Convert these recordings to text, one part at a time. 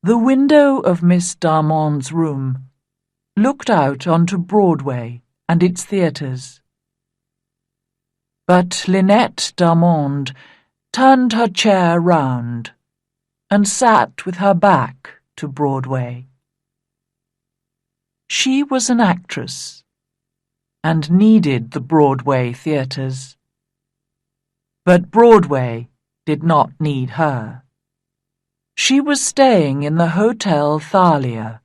The window of Miss Darmonde's room looked out onto Broadway and its theatres. But Lynette Darmonde turned her chair round and sat with her back to Broadway. She was an actress and needed the Broadway theatres. But Broadway did not need her. She was staying in the Hotel Thalia.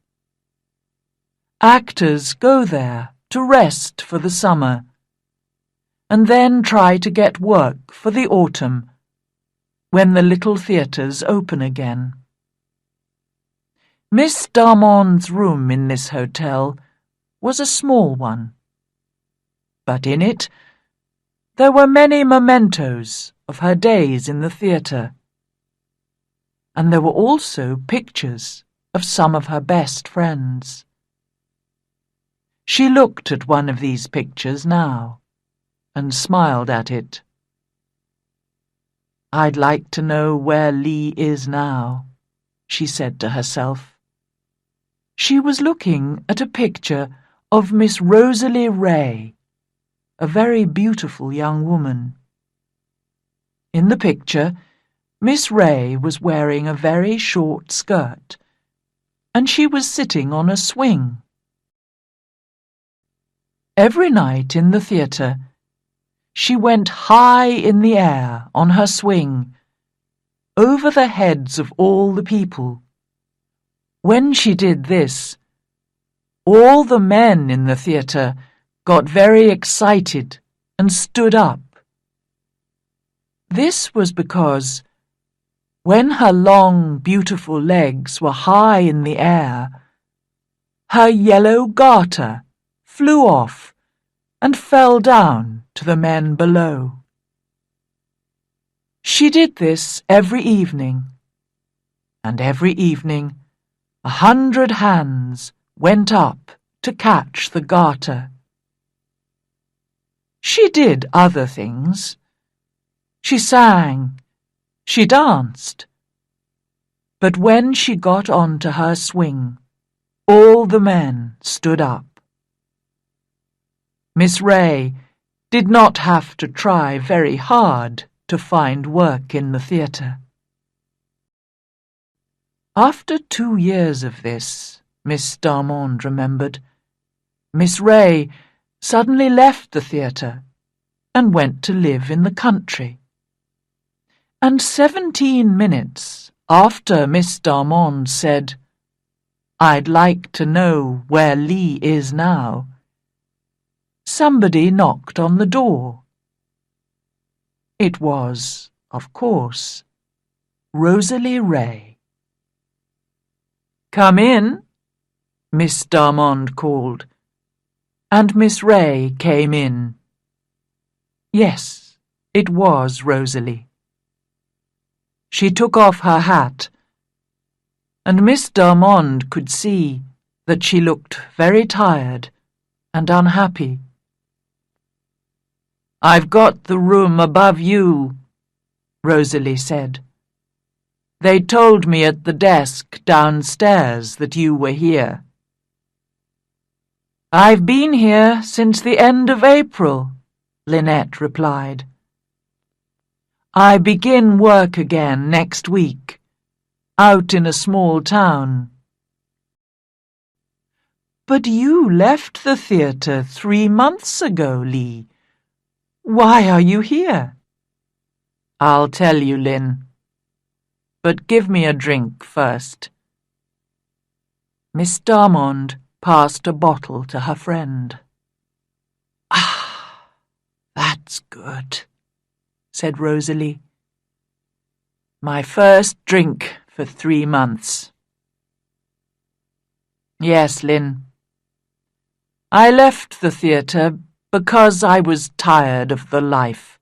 Actors go there to rest for the summer and then try to get work for the autumn when the little theatres open again. Miss Darmonde's room in this hotel was a small one, but in it there were many mementos of her days in the theatre, and there were also pictures of some of her best friends. She looked at one of these pictures now and smiled at it. "I'd like to know where Lee is now," she said to herself. She was looking at a picture of Miss Rosalie Ray, a very beautiful young woman. In the picture, Miss Ray was wearing a very short skirt, and she was sitting on a swing. Every night in the theatre, she went high in the air on her swing, over the heads of all the people. When she did this, all the men in the theatre got very excited and stood up. This was because when her long, beautiful legs were high in the air, her yellow garter flew off and fell down to the men below. She did this every evening, and every evening 100 hands went up to catch the garter. She did other things. She sang, she danced. But when she got onto her swing, all the men stood up. Miss Ray did not have to try very hard to find work in the theatre. After 2 years of this, Miss Darmonde remembered, Miss Ray suddenly left the theatre and went to live in the country. And 17 minutes after Miss Darmonde said, "I'd like to know where Lee is now," somebody knocked on the door. It was, of course, Rosalie Ray. "Come in," Miss Darmonde called, and Miss Ray came in. Yes, it was Rosalie. She took off her hat, and Miss Darmonde could see that she looked very tired and unhappy. "I've got the room above you," Rosalie said. "They told me at the desk downstairs that you were here." "I've been here since the end of April," Lynette replied. "I begin work again next week, out in a small town." "But you left the theatre 3 months ago, Lee. Why are you here?" "I'll tell you, Lynn. But give me a drink first." Miss Darmonde passed a bottle to her friend. "Ah, that's good," said Rosalie. "My first drink for 3 months. Yes, Lynn. I left the theatre because I was tired of the life,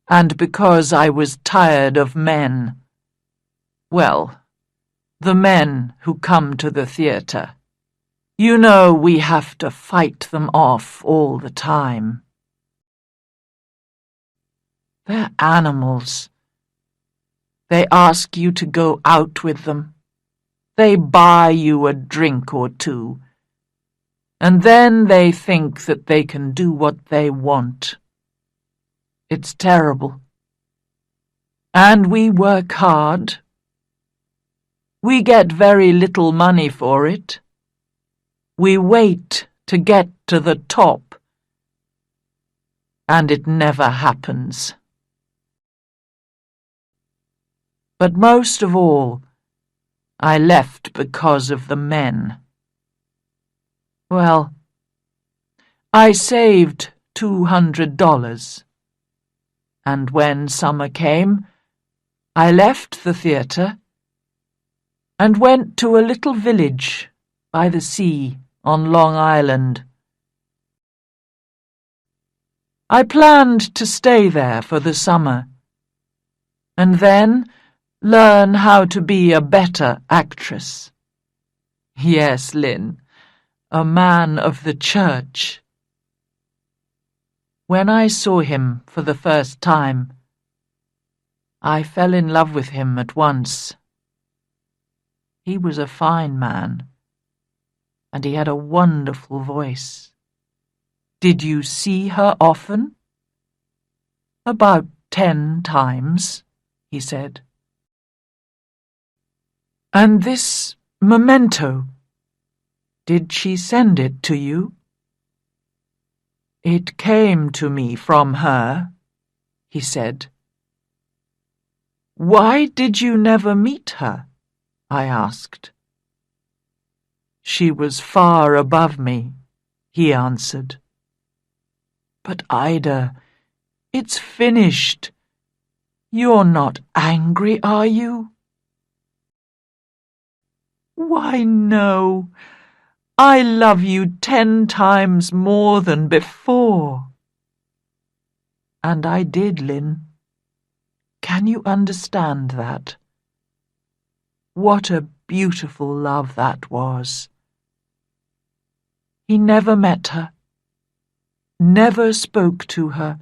and because I was tired of men. Well, the men who come to the theatre. You know we have to fight them off all the time. They're animals. They ask you to go out with them They buy you a drink or two, and then they think that they can do what they want. It's terrible. And we work hard. We get very little money for it. We wait to get to the top, and it never happens. But most of all, I left because of the men. Well, I saved $200, and when summer came, I left the theatre and went to a little village by the sea on Long Island. I planned to stay there for the summer, and then learn how to be a better actress. Yes, Lynn, a man of the church. When I saw him for the first time, I fell in love with him at once. He was a fine man, and he had a wonderful voice. Did you see her often? About 10 times, he said. And this memento, did she send it to you? It came to me from her, he said. Why did you never meet her? I asked. She was far above me, he answered. But Ida, it's finished. You're not angry, are you? Why, no. I love you 10 times more than before. And I did, Lynn. Can you understand that? What a beautiful love that was. He never met her, never spoke to her,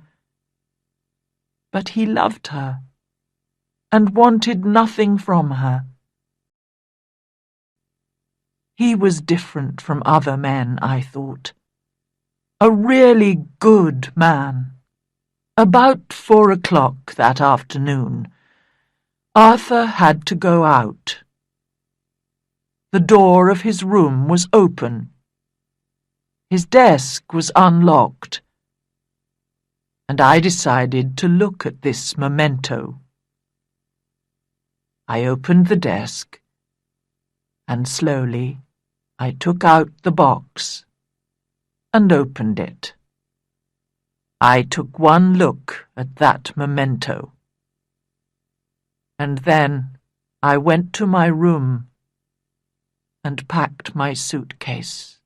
but he loved her and wanted nothing from her. He was different from other men, I thought. A really good man. About 4 o'clock that afternoon, Arthur had to go out. The door of his room was open. His desk was unlocked, and I decided to look at this memento. I opened the desk, and slowly I took out the box and opened it. I took one look at that memento, and then I went to my room and packed my suitcase.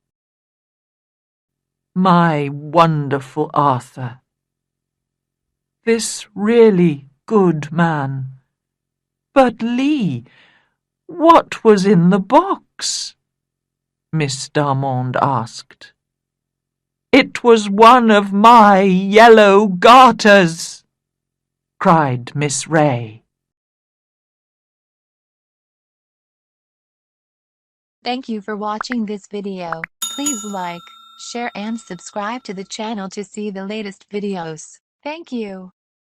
My wonderful Arthur, this really good man. But Lee, what was in the box? Miss Darmond asked. It was one of my yellow garters, cried Miss Ray. Thank you for watching this video. Please like, share and subscribe to the channel to see the latest videos. Thank you.